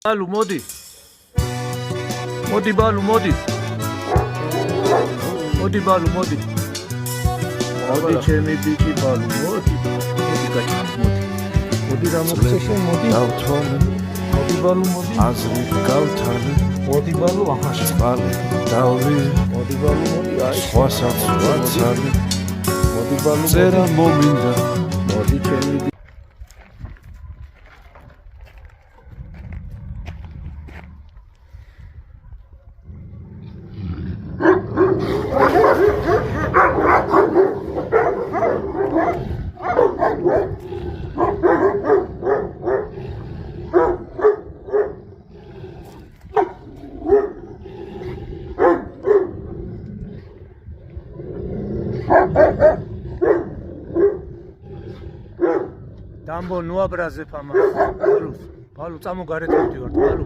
ბალუ მოდი. მოდი ბალუ მოდი. მოდი ბალუ მოდი. მოდი ჩემი ბიჭი ბალუ მოდი. მოდი გაჩი მოდი. მოდი რა მოხდა შენ მოდი. დავთვალე მოდი ბალუ მოდი. აზრი გავთვალე მოდი ბალუ აჰა წყალი დავრი მოდი ბალუ მოდი აი სხვასაც ვაცალე მოდი ბალუ წერა მომინდა მოდი ჩემი დამბო ნუ აბრაზებ ამას ბალუ წამო გარეთ მივდივარ ბალუ